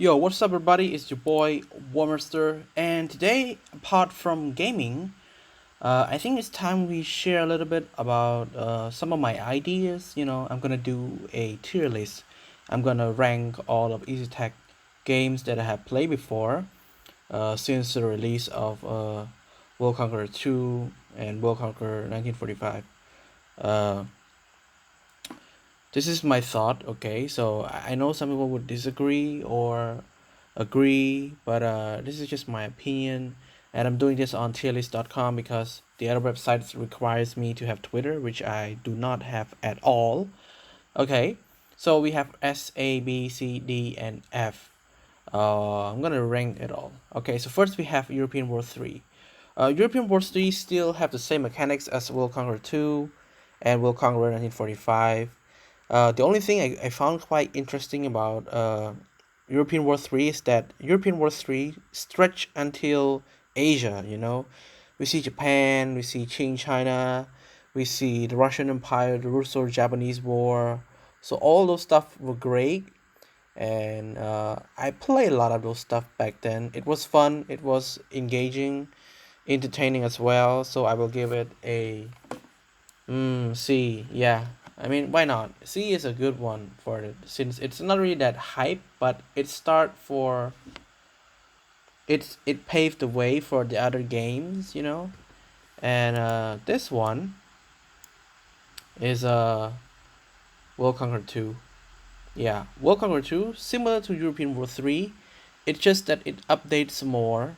Yo, what's up, everybody? It's your boy Warmaster, and today, apart from gaming, I think it's time we share a little bit about some of my ideas. I'm gonna do a tier list. I'm gonna rank all of Easytech games that I have played before since the release of World Conqueror 2 and World Conqueror 1945. Uh, this is my thought, okay? So I know some people would disagree or agree, but this is just my opinion. And I'm doing this on tierlist.com because the other websites requires me to have Twitter, which I do not have at all. Okay, so we have S, A, B, C, D, and F. I'm gonna rank it all. Okay, so first we have European War 3. European War 3 still have the same mechanics as World Conqueror 2 and World Conqueror 1945. The only thing I found quite interesting about European War 3 is that European War 3 stretched until Asia, We see Japan, we see Qing China, we see the Russian Empire, the Russo-Japanese War. So all those stuff were great, and I played a lot of those stuff back then. It was fun, it was engaging, entertaining as well. So I will give it a C. Yeah, I mean, why not? C is a good one for it since it's not really that hype, but it paved the way for the other games. And this one is World Conquer 2. Yeah, World Conquer 2 similar to European War 3. It's just that it updates more.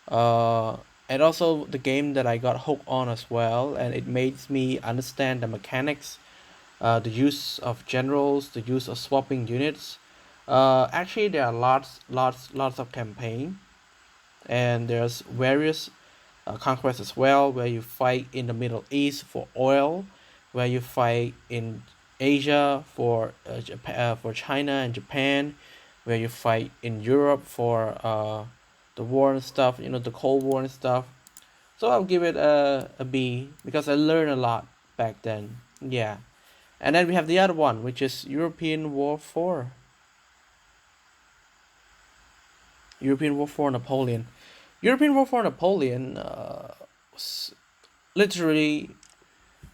Uh, and also the game that I got hooked on as well, and it makes me understand the mechanics, the use of generals, the use of swapping units. Actually, there are lots of campaign, and there's various conquests as well, where you fight in the Middle East for oil, where you fight in Asia for for China and Japan, where you fight in Europe for the war and stuff, the Cold War and stuff. So I'll give it a B because I learned a lot back then. Yeah. And then we have the other one, which is European War 4. European War 4 Napoleon. European War 4 Napoleon was literally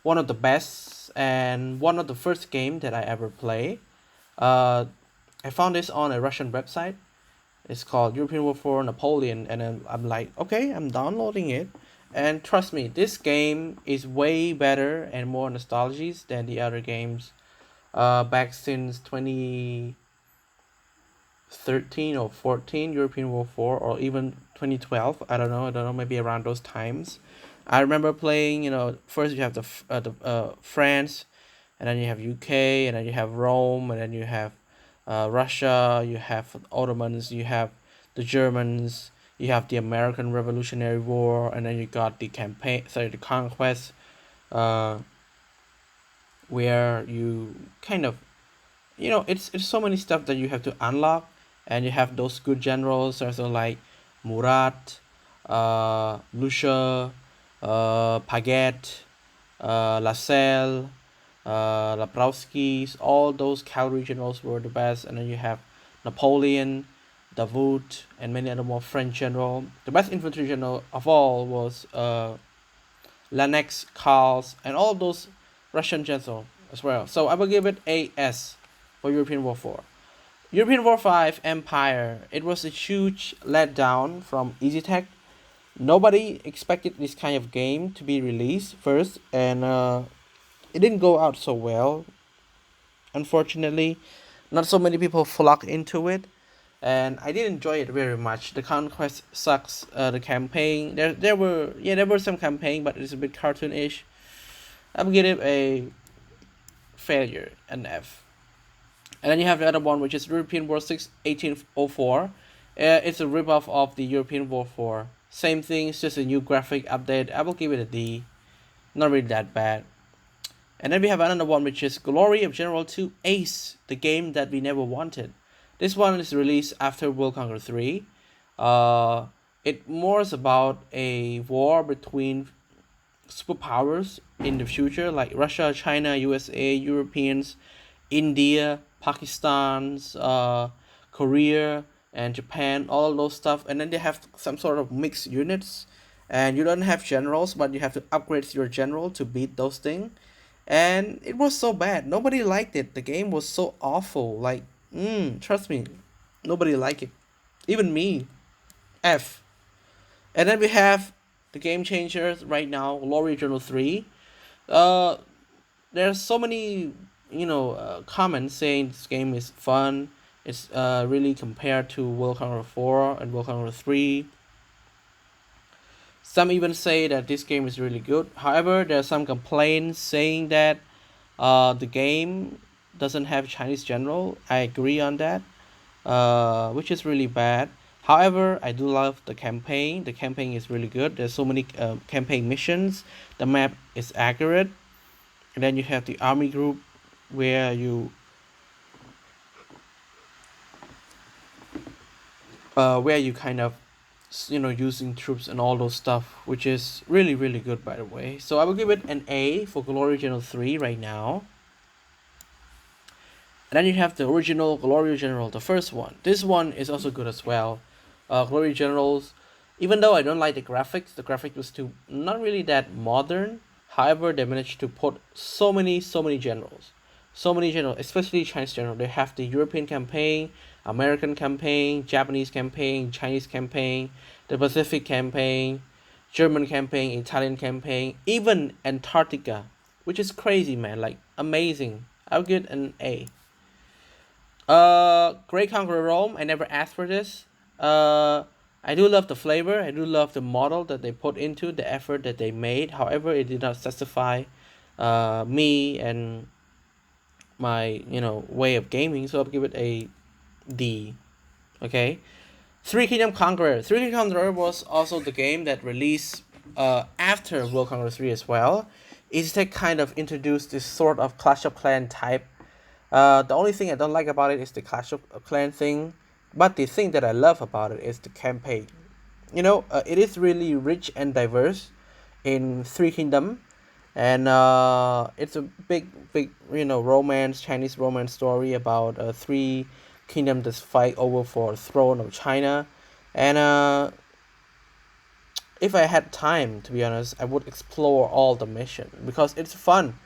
one of the best and one of the first game that I ever play. Uh, I found this on a Russian website. It's called European War 4 Napoleon, and then I'm like, okay, I'm downloading it. And trust me, this game is way better and more nostalgic than the other games back since 2013 or 14, European War 4, or even 2012. I don't know, maybe around those times. I remember playing, first you have the France, and then you have UK, and then you have Rome, and then you have Russia, you have Ottomans, you have the Germans, you have the American Revolutionary War, and then you got the conquest, uh, where you kind of, it's so many stuff that you have to unlock, and you have those good generals, also like Murat, Lucia, Paget, Lassalle, Laprowski's, all those cavalry generals were the best. And then you have Napoleon, Davout, and many other more French general. The best infantry general of all was Lennox, Karls, and all those Russian generals as well. So I will give it a S for European War 4. European War 5 Empire. It was a huge letdown from Easytech. Nobody expected this kind of game to be released first, and it didn't go out so well. Unfortunately, not so many people flocked into it, and I did enjoy it very much. The conquest sucks. The campaign, there were some campaign, but it's a bit cartoonish. I'm gonna give it a failure, an F. And then you have the other one, which is European War 6 1804. It's a ripoff of the European War 4. Same thing, it's just a new graphic update. I will give it a D. Not really that bad. And then we have another one, which is Glory of General 2 Ace, the game that we never wanted. This one is released after World Conquer 3. It more is about a war between superpowers in the future, like Russia, China, USA, Europeans, India, Pakistan, Korea. and Japan, all of those stuff, and then they have some sort of mixed units, and you don't have generals, but you have to upgrade your general to beat those things. And it was so bad. Nobody liked it. The game was so awful. Like, trust me, nobody liked it. Even me. F. And then we have the game changers right now, Glory Journal 3. Uh, there's so many, comments saying this game is fun. It's really compared to World Conqueror 4 and World Conqueror 3. Some even say that this game is really good. However, there are some complaints saying that the game doesn't have Chinese general. I agree on that, which is really bad. However, I do love the campaign. The campaign is really good. There's so many campaign missions. The map is accurate, and then you have the army group where you kind of using troops and all those stuff, which is really really good, by the way. So I will give it an A for Glory General 3 right now. And then you have the original Glory General, the first one. This one is also good as well. Glory Generals, even though I don't like the graphics was too not really that modern. However, they managed to put so many generals, especially Chinese general. They have the European campaign, American campaign, Japanese campaign, Chinese campaign, the Pacific campaign, German campaign, Italian campaign, even Antarctica, which is crazy, man. Like amazing. I'll give it an A. Great Conqueror Rome. I never asked for this. I do love the flavor. I do love the model that they put into the effort that they made. However, it did not satisfy me and my way of gaming. So I'll give it a D. Okay. Three Kingdom Conqueror. Three Kingdom Conqueror was also the game that released after World Conqueror 3 as well. Easytech kind of introduced this sort of Clash of Clans type. The only thing I don't like about it is the Clash of Clans thing, but the thing that I love about it is the campaign. It is really rich and diverse in Three Kingdom, and it's a big romance, Chinese romance story about three kingdoms that fight over for throne of China, and if I had time, to be honest, I would explore all the mission because it's fun.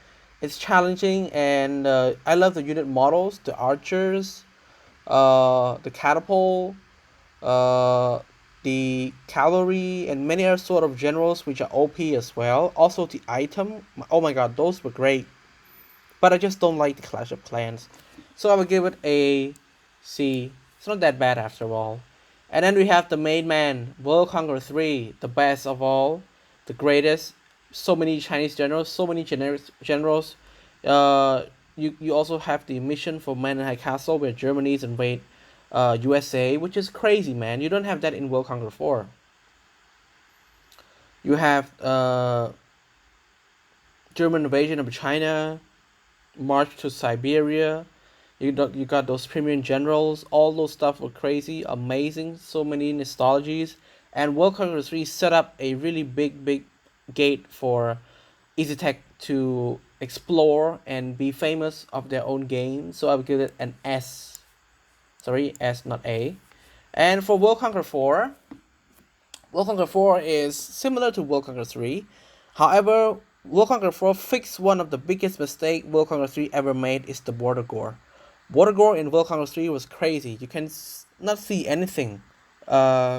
It's challenging, and I love the unit models, the archers, the catapult, uh, the cavalry, and many other sort of generals which are OP as well. Also, the item. Oh my god, those were great. But I just don't like the Clash of Clans, so I would give it a C. It's not that bad after all. And then we have the main man, World Conqueror 3, the best of all, the greatest. So many Chinese generals, so many generals. You also have the mission for Mannerheim Castle where Germany's invade USA, which is crazy, man. You don't have that in World Conqueror 4. You have German invasion of China, march to Siberia. You got those premium generals. All those stuff were crazy, amazing. So many nostalgies. And World Conqueror 3 set up a really big gate for Easytech to explore and be famous of their own game. So I would give it an S. Sorry, S, not A. And for World Conqueror 4, World Conqueror 4 is similar to World Conqueror 3. However, World Conqueror 4 fixed one of the biggest mistake World Conqueror 3 ever made is the border gore. Border gore in World Conqueror 3 was crazy. You can not see anything. But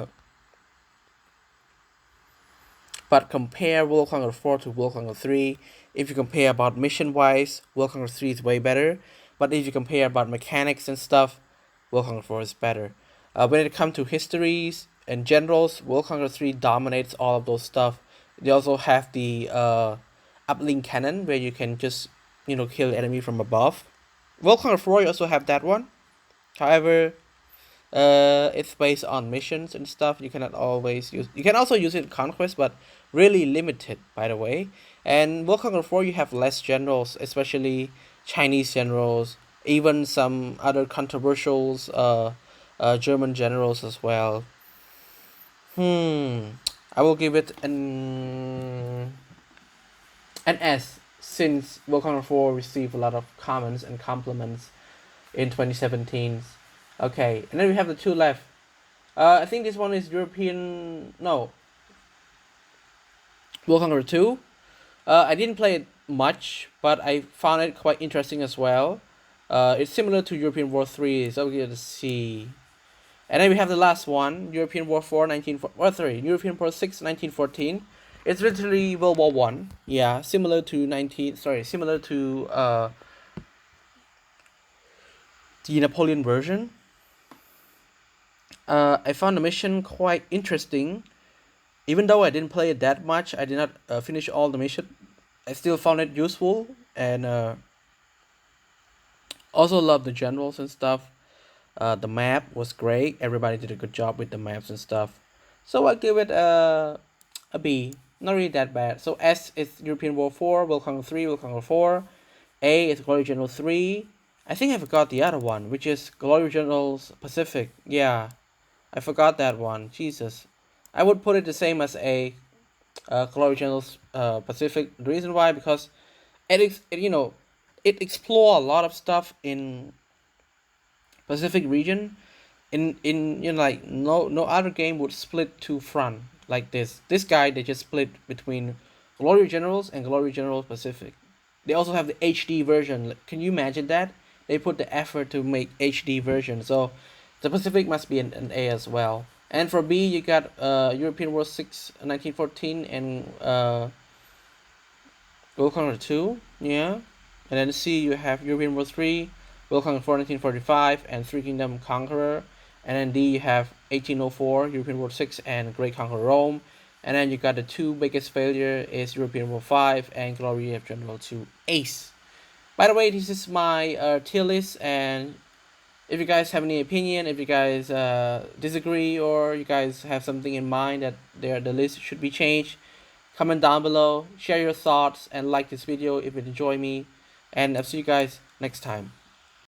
compare World Conqueror 4 to World Conqueror 3. If you compare about mission wise, World Conqueror 3 is way better. But if you compare about mechanics and stuff, World Conqueror 4 is better. When it comes to histories and generals, World Conqueror 3 dominates all of those stuff. They also have the uplink cannon where you can just kill the enemy from above. World Conqueror 4 you also have that one. However, it's based on missions and stuff. You cannot always use. You can also use it in conquest, but really limited, by the way. And World Conqueror 4 you have less generals, especially Chinese generals, even some other controversials, German generals as well. I will give it an S, since World Conqueror 4 received a lot of comments and compliments in 2017. Okay, and then we have the two left. I think this one is European. No, World Conqueror 2. I didn't play it much, but I found it quite interesting as well. It's similar to European War 3, so we're going to see. And then we have the last one, European War 4, War 3, European War 6, 1914. It's literally World War 1. Yeah, similar to the Napoleon version. I found the mission quite interesting. Even though I didn't play it that much, I did not finish all the mission. I still found it useful, and also love the generals and stuff. The map was great. Everybody did a good job with the maps and stuff. So I give it a B. Not really that bad. So S is European War 4, World Conqueror 3, World Conqueror 4. A is Glory General 3. I think I forgot the other one, which is Glory Generals Pacific. Yeah, I forgot that one. Jesus. I would put it the same as A, Glory Generals Pacific. The reason why, because it explore a lot of stuff in Pacific region. In like no other game would split two front like this. This guy, they just split between Glory Generals and Glory Generals Pacific. They also have the HD version. Can you imagine that? They put the effort to make HD version. So the Pacific must be an A as well. And for B, you got European War 6, 1914, and World Conqueror 2. Yeah. And then C, you have European War 3, World Conqueror 4, 1945, and Three Kingdom Conqueror. And then D, you have 1804, European War 6, and Great Conqueror Rome. And then you got the two biggest failure is European War 5 and Glory of General 2 Ace. By the way, this is my tier list, and if you guys have any opinion, if you guys disagree, or you guys have something in mind that the list should be changed, comment down below, share your thoughts, and like this video if you enjoy me. And I'll see you guys next time.